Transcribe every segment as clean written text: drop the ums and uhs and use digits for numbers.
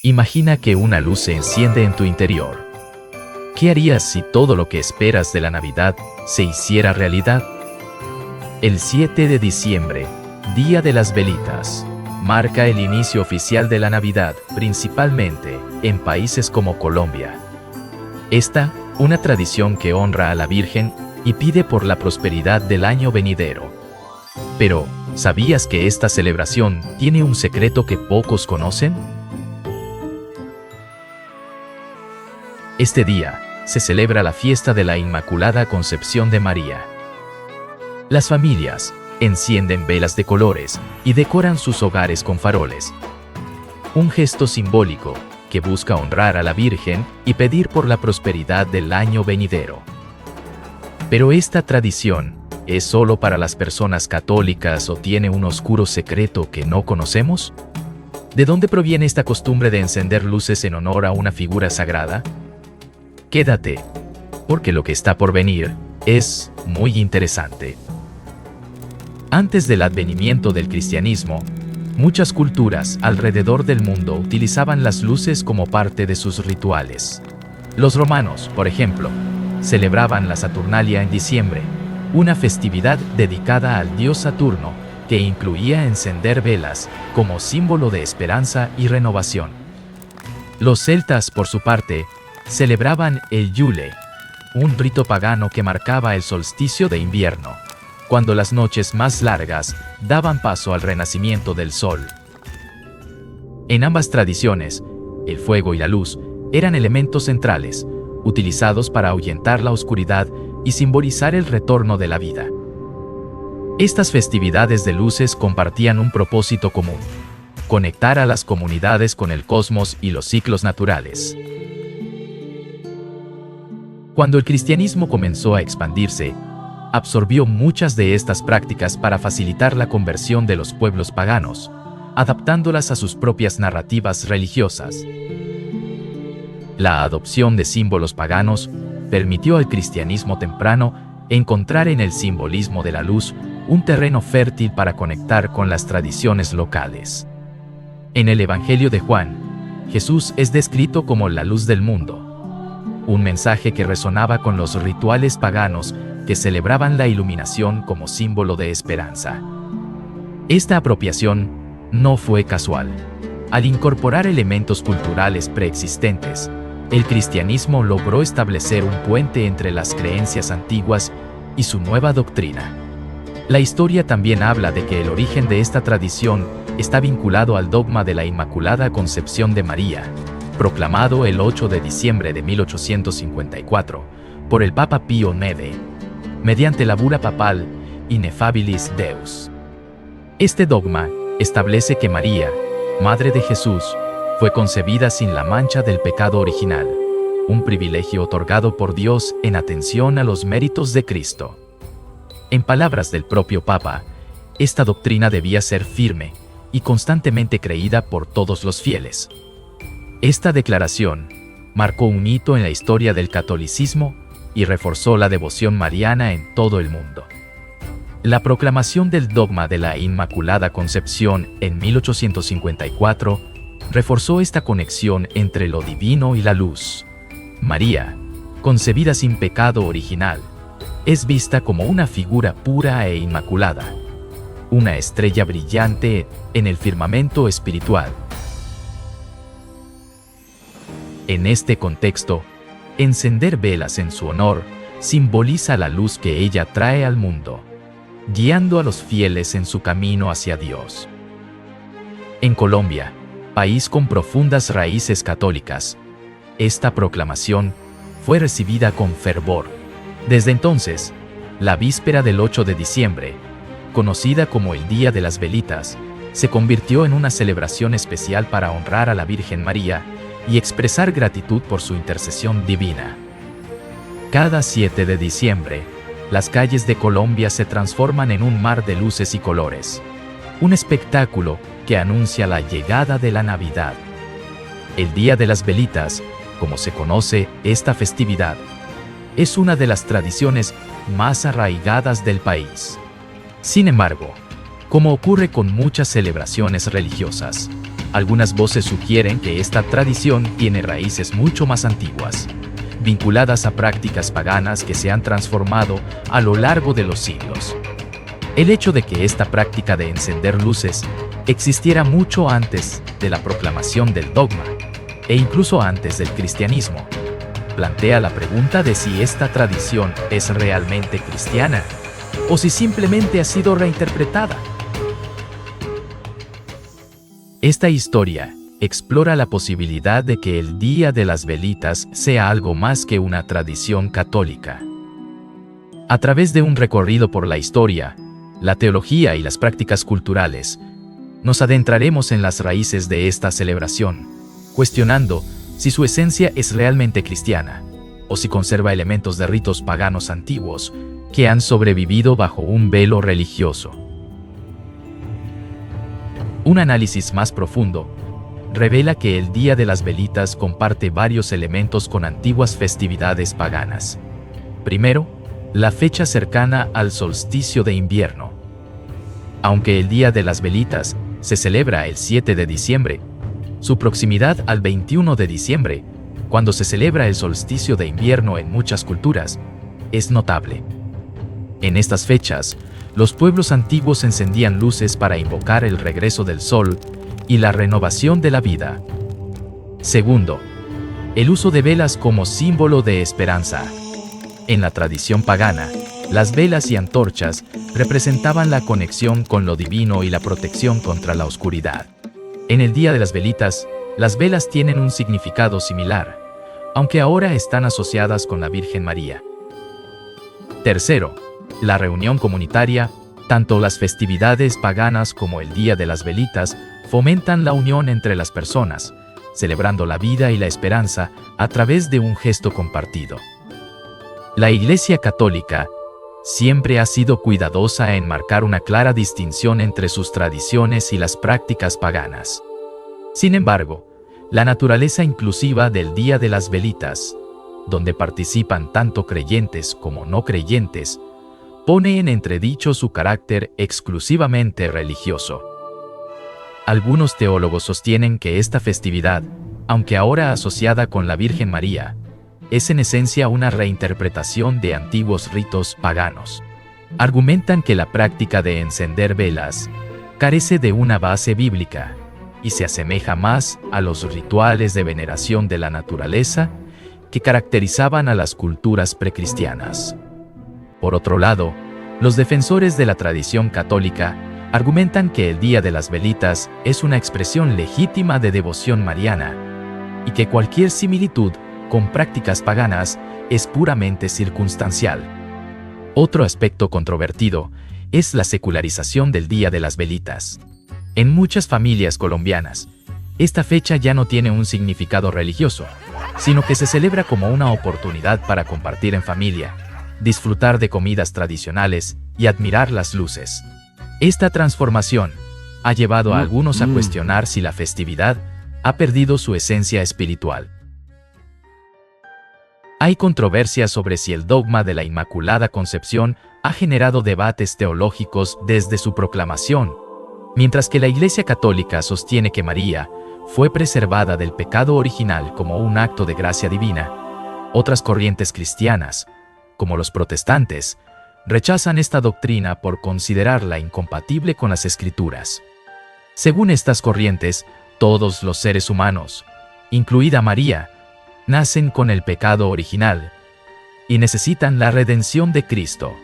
Imagina que una luz se enciende en tu interior. ¿Qué harías si todo lo que esperas de la Navidad se hiciera realidad? El 7 de diciembre, Día de las Velitas, marca el inicio oficial de la Navidad, principalmente en países como Colombia. Esta, una tradición que honra a la Virgen y pide por la prosperidad del año venidero. Pero, ¿sabías que esta celebración tiene un secreto que pocos conocen? Este día se celebra la fiesta de la Inmaculada Concepción de María. Las familias encienden velas de colores y decoran sus hogares con faroles. Un gesto simbólico que busca honrar a la Virgen y pedir por la prosperidad del año venidero. Pero esta tradición, ¿es solo para las personas católicas o tiene un oscuro secreto que no conocemos? ¿De dónde proviene esta costumbre de encender luces en honor a una figura sagrada? Quédate, porque lo que está por venir es muy interesante. Antes del advenimiento del cristianismo, muchas culturas alrededor del mundo utilizaban las luces como parte de sus rituales. Los romanos, por ejemplo, celebraban la Saturnalia en diciembre, una festividad dedicada al dios Saturno que incluía encender velas como símbolo de esperanza y renovación. Los celtas, por su parte, celebraban el Yule, un rito pagano que marcaba el solsticio de invierno, cuando las noches más largas daban paso al renacimiento del sol. En ambas tradiciones, el fuego y la luz eran elementos centrales, utilizados para ahuyentar la oscuridad y simbolizar el retorno de la vida. Estas festividades de luces compartían un propósito común: conectar a las comunidades con el cosmos y los ciclos naturales. Cuando el cristianismo comenzó a expandirse, absorbió muchas de estas prácticas para facilitar la conversión de los pueblos paganos, adaptándolas a sus propias narrativas religiosas. La adopción de símbolos paganos permitió al cristianismo temprano encontrar en el simbolismo de la luz un terreno fértil para conectar con las tradiciones locales. En el Evangelio de Juan, Jesús es descrito como la luz del mundo, un mensaje que resonaba con los rituales paganos que celebraban la iluminación como símbolo de esperanza. Esta apropiación no fue casual. Al incorporar elementos culturales preexistentes, el cristianismo logró establecer un puente entre las creencias antiguas y su nueva doctrina. La historia también habla de que el origen de esta tradición está vinculado al dogma de la Inmaculada Concepción de María, proclamado el 8 de diciembre de 1854 por el Papa Pío IX, mediante la bula papal Ineffabilis Deus. Este dogma establece que María, Madre de Jesús, fue concebida sin la mancha del pecado original, un privilegio otorgado por Dios en atención a los méritos de Cristo. En palabras del propio Papa, esta doctrina debía ser firme y constantemente creída por todos los fieles. Esta declaración marcó un hito en la historia del catolicismo y reforzó la devoción mariana en todo el mundo. La proclamación del dogma de la Inmaculada Concepción en 1854 reforzó esta conexión entre lo divino y la luz. María, concebida sin pecado original, es vista como una figura pura e inmaculada, una estrella brillante en el firmamento espiritual. En este contexto, encender velas en su honor simboliza la luz que ella trae al mundo, guiando a los fieles en su camino hacia Dios. En Colombia, país con profundas raíces católicas, esta proclamación fue recibida con fervor. Desde entonces, la víspera del 8 de diciembre, conocida como el Día de las Velitas, se convirtió en una celebración especial para honrar a la Virgen María y expresar gratitud por su intercesión divina. Cada 7 de diciembre, las calles de Colombia se transforman en un mar de luces y colores, un espectáculo que anuncia la llegada de la Navidad. El Día de las Velitas, como se conoce esta festividad, es una de las tradiciones más arraigadas del país. Sin embargo, como ocurre con muchas celebraciones religiosas, Algunas voces sugieren que esta tradición tiene raíces mucho más antiguas, vinculadas a prácticas paganas que se han transformado a lo largo de los siglos. El hecho de que esta práctica de encender luces existiera mucho antes de la proclamación del dogma, e incluso antes del cristianismo, plantea la pregunta de si esta tradición es realmente cristiana, o si simplemente ha sido reinterpretada. Esta historia explora la posibilidad de que el Día de las Velitas sea algo más que una tradición católica. A través de un recorrido por la historia, la teología y las prácticas culturales, nos adentraremos en las raíces de esta celebración, cuestionando si su esencia es realmente cristiana, o si conserva elementos de ritos paganos antiguos que han sobrevivido bajo un velo religioso. Un análisis más profundo revela que el Día de las Velitas comparte varios elementos con antiguas festividades paganas. Primero, la fecha cercana al solsticio de invierno. Aunque el Día de las Velitas se celebra el 7 de diciembre, su proximidad al 21 de diciembre, cuando se celebra el solsticio de invierno en muchas culturas, es notable. En estas fechas, los pueblos antiguos encendían luces para invocar el regreso del sol y la renovación de la vida. Segundo, el uso de velas como símbolo de esperanza. En la tradición pagana, las velas y antorchas representaban la conexión con lo divino y la protección contra la oscuridad. En el Día de las Velitas, las velas tienen un significado similar, aunque ahora están asociadas con la Virgen María. Tercero, la reunión comunitaria. Tanto las festividades paganas como el Día de las Velitas fomentan la unión entre las personas, celebrando la vida y la esperanza a través de un gesto compartido. La Iglesia Católica siempre ha sido cuidadosa en marcar una clara distinción entre sus tradiciones y las prácticas paganas. Sin embargo, la naturaleza inclusiva del Día de las Velitas, donde participan tanto creyentes como no creyentes, pone en entredicho su carácter exclusivamente religioso. Algunos teólogos sostienen que esta festividad, aunque ahora asociada con la Virgen María, es en esencia una reinterpretación de antiguos ritos paganos. Argumentan que la práctica de encender velas carece de una base bíblica y se asemeja más a los rituales de veneración de la naturaleza que caracterizaban a las culturas precristianas. Por otro lado, los defensores de la tradición católica argumentan que el Día de las Velitas es una expresión legítima de devoción mariana y que cualquier similitud con prácticas paganas es puramente circunstancial. Otro aspecto controvertido es la secularización del Día de las Velitas. En muchas familias colombianas, esta fecha ya no tiene un significado religioso, sino que se celebra como una oportunidad para compartir en familia, disfrutar de comidas tradicionales y admirar las luces. Esta transformación ha llevado a algunos a cuestionar si la festividad ha perdido su esencia espiritual. Hay controversia sobre si el dogma de la Inmaculada Concepción ha generado debates teológicos desde su proclamación. Mientras que la Iglesia Católica sostiene que María fue preservada del pecado original como un acto de gracia divina, otras corrientes cristianas, como los protestantes, rechazan esta doctrina por considerarla incompatible con las Escrituras. Según estas corrientes, todos los seres humanos, incluida María, nacen con el pecado original y necesitan la redención de Cristo.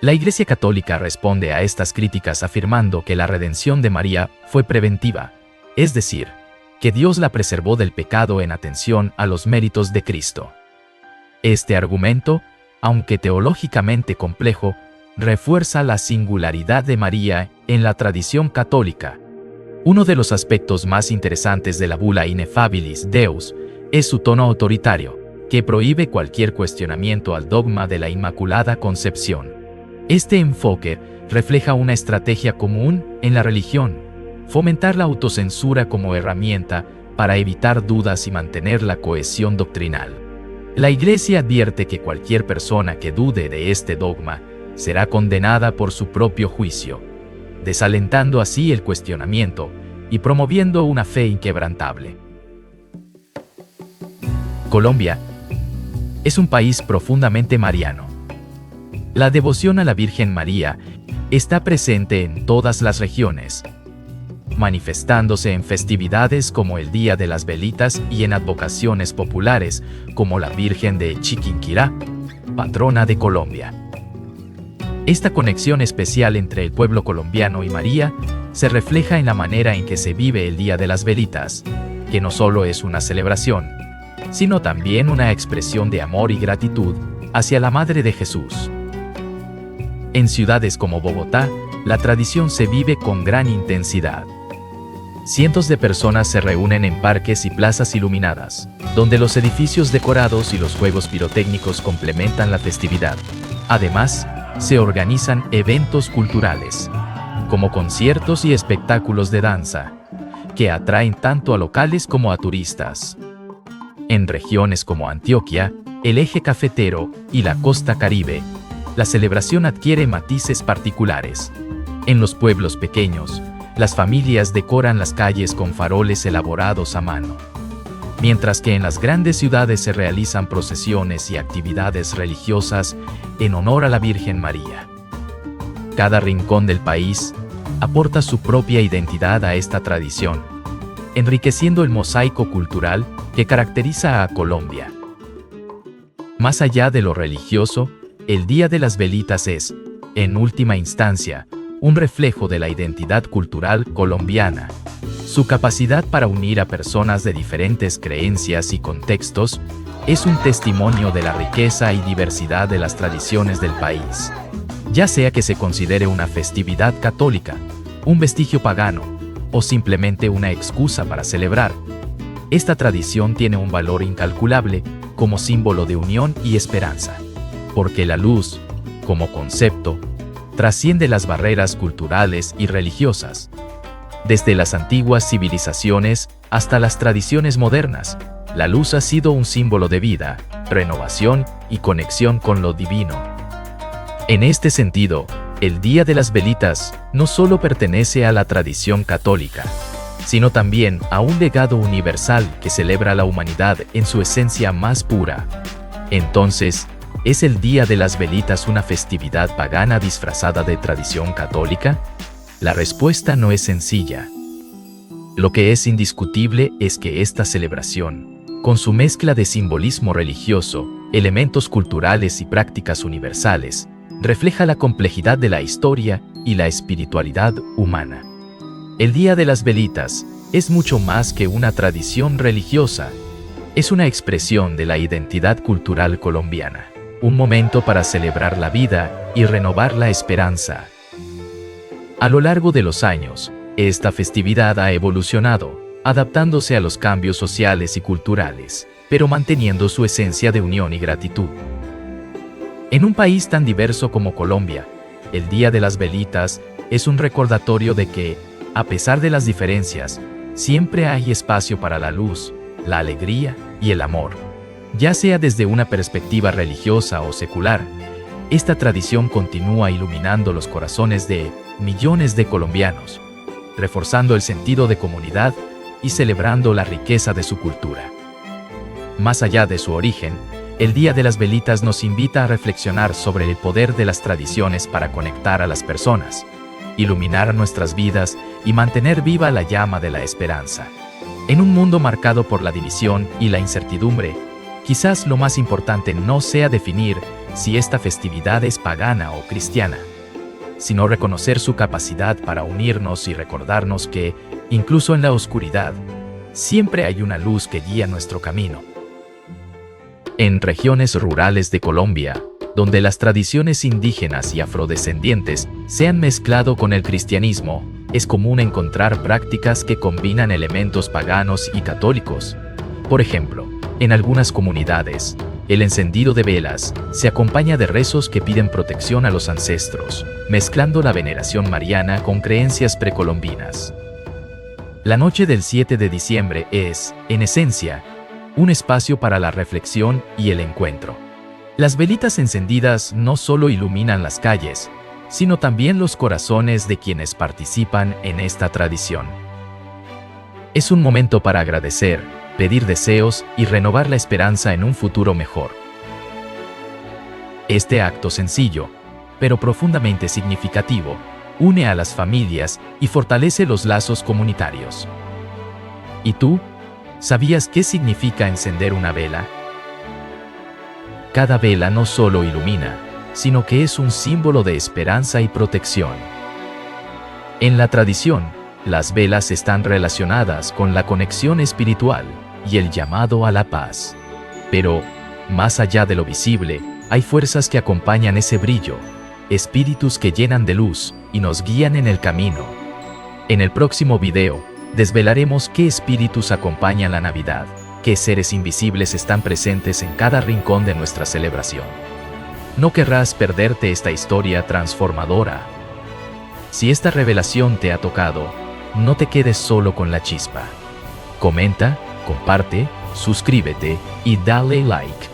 La Iglesia Católica responde a estas críticas afirmando que la redención de María fue preventiva, es decir, que Dios la preservó del pecado en atención a los méritos de Cristo. Este argumento, aunque teológicamente complejo, refuerza la singularidad de María en la tradición católica. Uno de los aspectos más interesantes de la bula Ineffabilis Deus es su tono autoritario, que prohíbe cualquier cuestionamiento al dogma de la Inmaculada Concepción. Este enfoque refleja una estrategia común en la religión: fomentar la autocensura como herramienta para evitar dudas y mantener la cohesión doctrinal. La Iglesia advierte que cualquier persona que dude de este dogma será condenada por su propio juicio, desalentando así el cuestionamiento y promoviendo una fe inquebrantable. Colombia es un país profundamente mariano. La devoción a la Virgen María está presente en todas las regiones, manifestándose en festividades como el Día de las Velitas y en advocaciones populares como la Virgen de Chiquinquirá, patrona de Colombia. Esta conexión especial entre el pueblo colombiano y María se refleja en la manera en que se vive el Día de las Velitas, que no solo es una celebración, sino también una expresión de amor y gratitud hacia la Madre de Jesús. En ciudades como Bogotá, la tradición se vive con gran intensidad. Cientos de personas se reúnen en parques y plazas iluminadas, donde los edificios decorados y los juegos pirotécnicos complementan la festividad. Además, se organizan eventos culturales, como conciertos y espectáculos de danza, que atraen tanto a locales como a turistas. En regiones como Antioquia, el eje cafetero y la costa Caribe, la celebración adquiere matices particulares. En los pueblos pequeños, las familias decoran las calles con faroles elaborados a mano, mientras que en las grandes ciudades se realizan procesiones y actividades religiosas en honor a la Virgen María. Cada rincón del país aporta su propia identidad a esta tradición, enriqueciendo el mosaico cultural que caracteriza a Colombia. Más allá de lo religioso, el Día de las Velitas es, en última instancia, un reflejo de la identidad cultural colombiana. Su capacidad para unir a personas de diferentes creencias y contextos es un testimonio de la riqueza y diversidad de las tradiciones del país. Ya sea que se considere una festividad católica, un vestigio pagano, o simplemente una excusa para celebrar, esta tradición tiene un valor incalculable como símbolo de unión y esperanza, porque la luz, como concepto, trasciende las barreras culturales y religiosas. Desde las antiguas civilizaciones hasta las tradiciones modernas, la luz ha sido un símbolo de vida, renovación y conexión con lo divino. En este sentido, el Día de las Velitas no solo pertenece a la tradición católica, sino también a un legado universal que celebra la humanidad en su esencia más pura. Entonces, ¿es el Día de las Velitas una festividad pagana disfrazada de tradición católica? La respuesta no es sencilla. Lo que es indiscutible es que esta celebración, con su mezcla de simbolismo religioso, elementos culturales y prácticas universales, refleja la complejidad de la historia y la espiritualidad humana. El Día de las Velitas es mucho más que una tradición religiosa. Es una expresión de la identidad cultural colombiana. Un momento para celebrar la vida y renovar la esperanza. A lo largo de los años, esta festividad ha evolucionado, adaptándose a los cambios sociales y culturales, pero manteniendo su esencia de unión y gratitud. En un país tan diverso como Colombia, el Día de las Velitas es un recordatorio de que, a pesar de las diferencias, siempre hay espacio para la luz, la alegría y el amor. Ya sea desde una perspectiva religiosa o secular, esta tradición continúa iluminando los corazones de millones de colombianos, reforzando el sentido de comunidad y celebrando la riqueza de su cultura. Más allá de su origen, el Día de las Velitas nos invita a reflexionar sobre el poder de las tradiciones para conectar a las personas, iluminar nuestras vidas y mantener viva la llama de la esperanza. En un mundo marcado por la división y la incertidumbre, quizás lo más importante no sea definir si esta festividad es pagana o cristiana, sino reconocer su capacidad para unirnos y recordarnos que, incluso en la oscuridad, siempre hay una luz que guía nuestro camino. En regiones rurales de Colombia, donde las tradiciones indígenas y afrodescendientes se han mezclado con el cristianismo, es común encontrar prácticas que combinan elementos paganos y católicos. Por ejemplo, en algunas comunidades, el encendido de velas se acompaña de rezos que piden protección a los ancestros, mezclando la veneración mariana con creencias precolombinas. La noche del 7 de diciembre es, en esencia, un espacio para la reflexión y el encuentro. Las velitas encendidas no solo iluminan las calles, sino también los corazones de quienes participan en esta tradición. Es un momento para agradecer, pedir deseos y renovar la esperanza en un futuro mejor. Este acto sencillo, pero profundamente significativo, une a las familias y fortalece los lazos comunitarios. ¿Y tú? ¿Sabías qué significa encender una vela? Cada vela no solo ilumina, sino que es un símbolo de esperanza y protección. En la tradición, las velas están relacionadas con la conexión espiritual y el llamado a la paz. Pero, más allá de lo visible, hay fuerzas que acompañan ese brillo, espíritus que llenan de luz y nos guían en el camino. En el próximo video, desvelaremos qué espíritus acompañan la Navidad, qué seres invisibles están presentes en cada rincón de nuestra celebración. No querrás perderte esta historia transformadora. Si esta revelación te ha tocado, no te quedes solo con la chispa. Comenta, comparte, suscríbete y dale like.